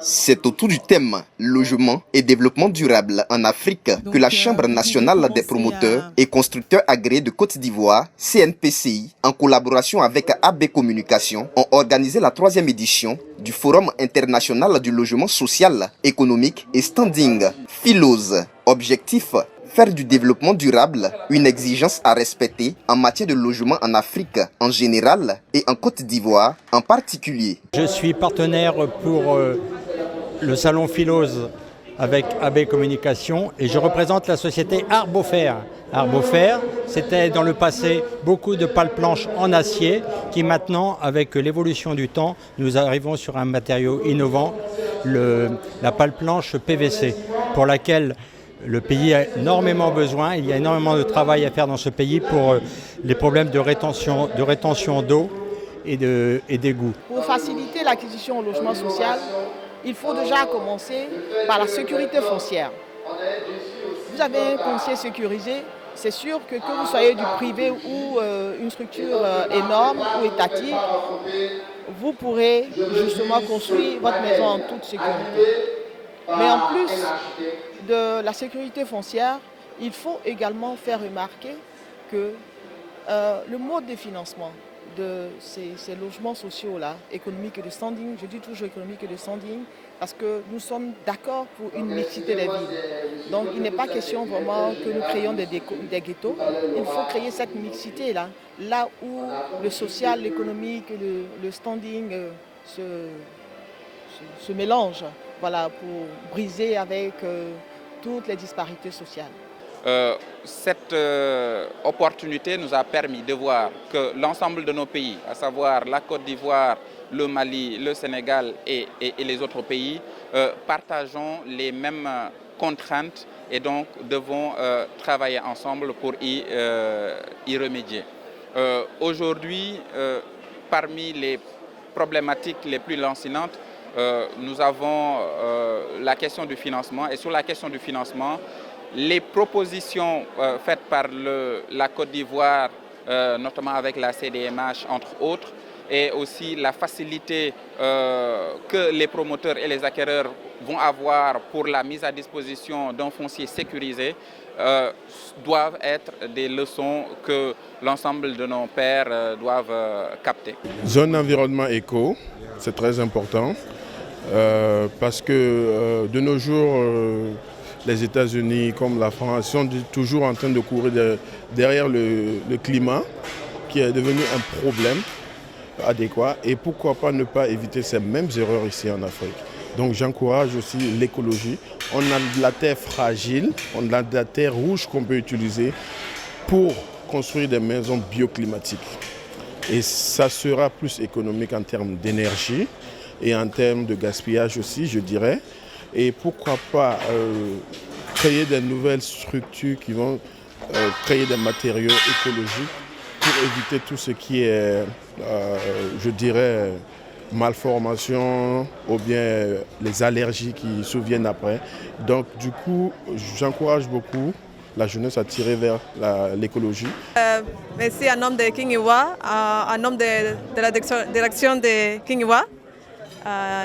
C'est autour du thème logement et développement durable en Afrique que la Chambre nationale des promoteurs et constructeurs agréés de Côte d'Ivoire, CNPCI, en collaboration avec AB Communication, ont organisé la 3e édition du Forum international du logement social, économique et standing, Philos. Objectif: faire du développement durable une exigence à respecter en matière de logement en Afrique en général et en Côte d'Ivoire en particulier. Je suis partenaire pour le salon Philos avec AB Communication et je représente la société Arbofer. Arbofer, c'était dans le passé beaucoup de pales planches en acier qui maintenant, avec l'évolution du temps, nous arrivons sur un matériau innovant, la pale planche PVC, pour laquelle le pays a énormément besoin. Il y a énormément de travail à faire dans ce pays pour les problèmes de rétention d'eau et d'égout. Pour faciliter l'acquisition au logement social, il faut déjà commencer par la sécurité foncière. Vous avez un foncier sécurisé, c'est sûr que vous soyez du privé ou une structure énorme ou étatique, vous pourrez justement construire votre maison en toute sécurité. Mais en plus de la sécurité foncière, il faut également faire remarquer que le mode de financement de ces logements sociaux-là, économiques et de standing, je dis toujours économique et de standing, parce que nous sommes d'accord pour une mixité des villes. Donc il n'est pas question vraiment que nous créions des ghettos, il faut créer cette mixité-là, là où le social, l'économique et le standing se mélangent, voilà, pour briser avec toutes les disparités sociales. Cette opportunité nous a permis de voir que l'ensemble de nos pays, à savoir la Côte d'Ivoire, le Mali, le Sénégal et les autres pays, partageons les mêmes contraintes et donc devons travailler ensemble pour y remédier. Aujourd'hui, parmi les problématiques les plus lancinantes, nous avons la question du financement et sur la question du financement, les propositions faites par la Côte d'Ivoire, notamment avec la CDMH entre autres, et aussi la facilité que les promoteurs et les acquéreurs vont avoir pour la mise à disposition d'un foncier sécurisé, doivent être des leçons que l'ensemble de nos pairs doivent capter. Zone environnement éco, c'est très important parce que de nos jours, les États-Unis comme la France sont toujours en train de courir derrière le climat qui est devenu un problème adéquat et pourquoi pas ne pas éviter ces mêmes erreurs ici en Afrique. Donc j'encourage aussi l'écologie. On a de la terre fragile, on a de la terre rouge qu'on peut utiliser pour construire des maisons bioclimatiques. Et ça sera plus économique en termes d'énergie et en termes de gaspillage aussi, je dirais. Et pourquoi pas créer de nouvelles structures qui vont créer des matériaux écologiques pour éviter tout ce qui est, je dirais, malformation ou bien les allergies qui surviennent après. Donc du coup, j'encourage beaucoup la jeunesse à tirer vers l'écologie. Merci en nom de King Ivoire, en nom de la direction de King Ivoire,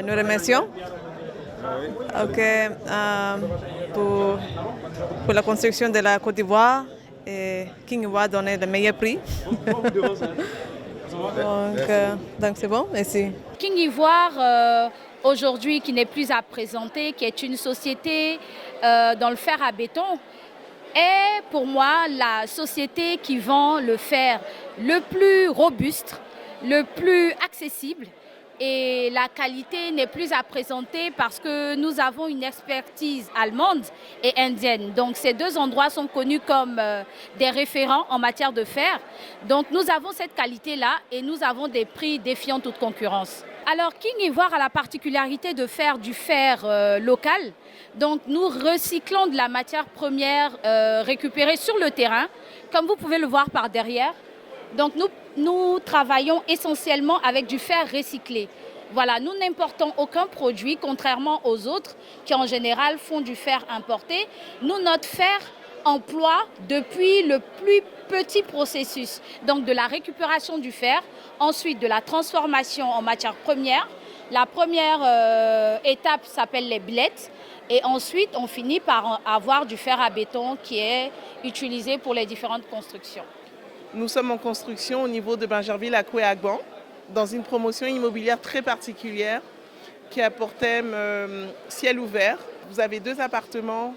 nous remercions. Pour la construction de la Côte d'Ivoire, King Ivoire a donné le meilleur prix. Donc c'est bon, merci. King Ivoire, aujourd'hui, qui n'est plus à présenter, qui est une société dans le fer à béton, est pour moi la société qui vend le fer le plus robuste, le plus accessible. Et la qualité n'est plus à présenter parce que nous avons une expertise allemande et indienne. Donc ces deux endroits sont connus comme des référents en matière de fer. Donc nous avons cette qualité-là et nous avons des prix défiant toute concurrence. Alors King Ivoire a la particularité de faire du fer local. Donc nous recyclons de la matière première récupérée sur le terrain, comme vous pouvez le voir par derrière. Donc nous travaillons essentiellement avec du fer recyclé. Voilà, nous n'importons aucun produit, contrairement aux autres qui en général font du fer importé. Nous, notre fer emploie depuis le plus petit processus, donc de la récupération du fer, ensuite de la transformation en matière première, La première étape s'appelle les blettes. Et ensuite, on finit par avoir du fer à béton qui est utilisé pour les différentes constructions. Nous sommes en construction au niveau de Bingerville à Kouéagban, dans une promotion immobilière très particulière qui a pour thème ciel ouvert. Vous avez 2 appartements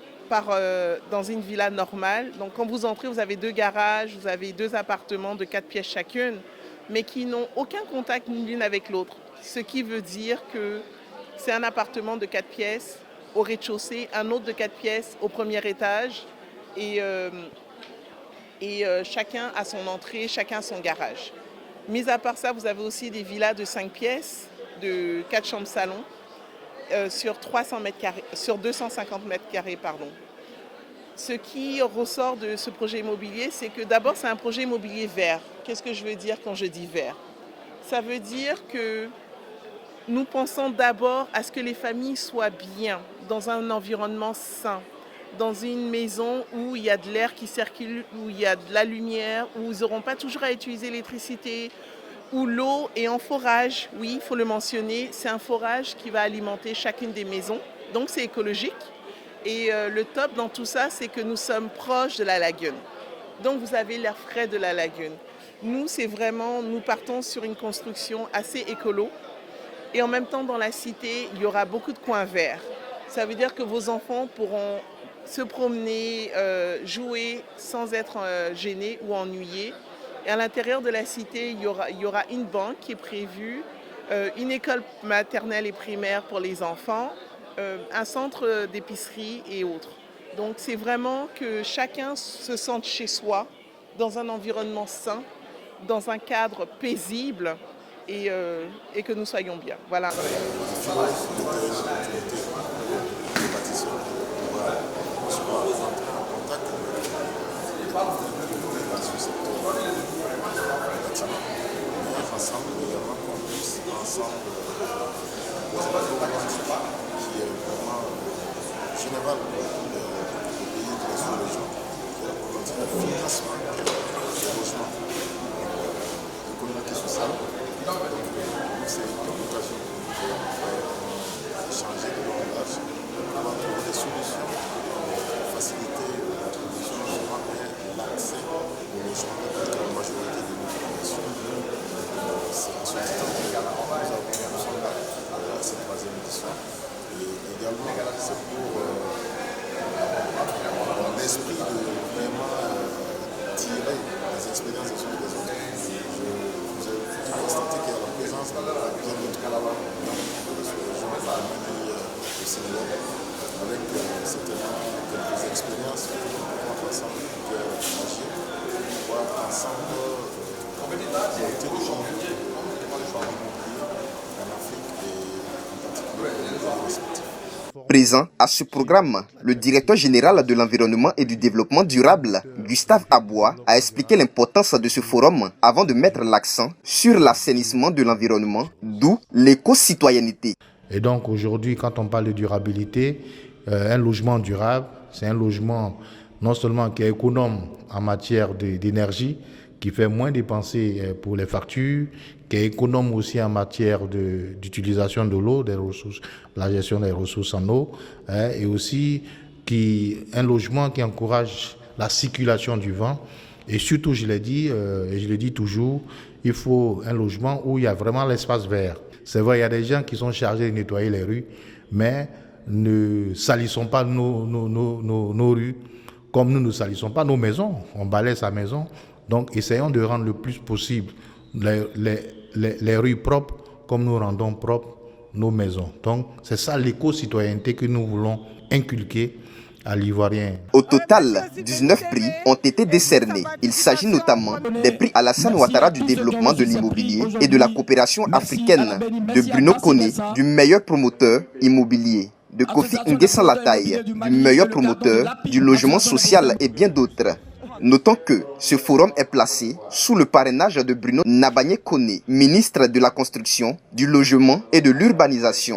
dans une villa normale. Donc quand vous entrez, vous avez 2 garages, vous avez 2 appartements de 4 pièces chacune, mais qui n'ont aucun contact l'une avec l'autre. Ce qui veut dire que c'est un appartement de 4 pièces au rez-de-chaussée, un autre de 4 pièces au premier étage et chacun a son entrée, chacun son garage. Mis à part ça, vous avez aussi des villas de 5 pièces, de 4 chambres salon sur 250 mètres carrés. Ce qui ressort de ce projet immobilier, c'est que d'abord c'est un projet immobilier vert. Qu'est-ce que je veux dire quand je dis vert? Ça veut dire que nous pensons d'abord à ce que les familles soient bien, dans un environnement sain, dans une maison où il y a de l'air qui circule, où il y a de la lumière, où ils n'auront pas toujours à utiliser l'électricité, où l'eau est en forage. Oui, il faut le mentionner, c'est un forage qui va alimenter chacune des maisons, donc c'est écologique. Et le top dans tout ça, c'est que nous sommes proches de la lagune. Donc vous avez l'air frais de la lagune. Nous, nous partons sur une construction assez écolo. Et en même temps, dans la cité, il y aura beaucoup de coins verts. Ça veut dire que vos enfants pourront se promener, jouer sans être gênés ou ennuyés. Et à l'intérieur de la cité, il y aura une banque qui est prévue, une école maternelle et primaire pour les enfants, un centre d'épicerie et autres. Donc c'est vraiment que chacun se sente chez soi, dans un environnement sain, dans un cadre paisible, et que nous soyons bien. Voilà. C'est une occasion d'échanger de langage, pour trouver des solutions pour faciliter la production de logement et l'accès au logement de la majorité de nos populations. C'est en ce temps que nous sommes là à cette 3e édition. Et également, c'est pour l'esprit de vraiment tirer les expériences des autres. Vous avez pu constater qu'il y a la présence de la bien d'autres au Sénégal, avec certainement quelques expériences que nous pouvons ensemble agir, pouvoir ensemble monter le genre immobilier en Afrique et en particulier au niveau respectif. Présent à ce programme, le directeur général de l'environnement et du développement durable, Gustave Aboua, a expliqué l'importance de ce forum avant de mettre l'accent sur l'assainissement de l'environnement, d'où l'éco-citoyenneté. Et donc aujourd'hui, quand on parle de durabilité, un logement durable, c'est un logement non seulement qui est économe en matière d'énergie, qui fait moins dépenser pour les factures, qui est économe aussi en matière d'utilisation de l'eau, des ressources, la gestion des ressources en eau, et aussi un logement qui encourage la circulation du vent. Et surtout, je l'ai dit, et je le dis toujours, il faut un logement où il y a vraiment l'espace vert. C'est vrai, il y a des gens qui sont chargés de nettoyer les rues, mais ne salissons pas nos rues comme nous ne salissons pas nos maisons. On balaie sa maison. Donc, essayons de rendre le plus possible les rues propres comme nous rendons propres nos maisons. Donc, c'est ça l'éco-citoyenneté que nous voulons inculquer à l'Ivoirien. Au total, 19 prix ont été décernés. Il s'agit notamment des prix Alassane Ouattara du développement de l'immobilier et de la coopération africaine, de Bruno Koné, du meilleur promoteur immobilier, de Kofi Nguessan Lataille, du meilleur promoteur du logement social et bien d'autres. Notons que ce forum est placé sous le parrainage de Bruno Nabagné Koné, ministre de la Construction, du Logement et de l'Urbanisation.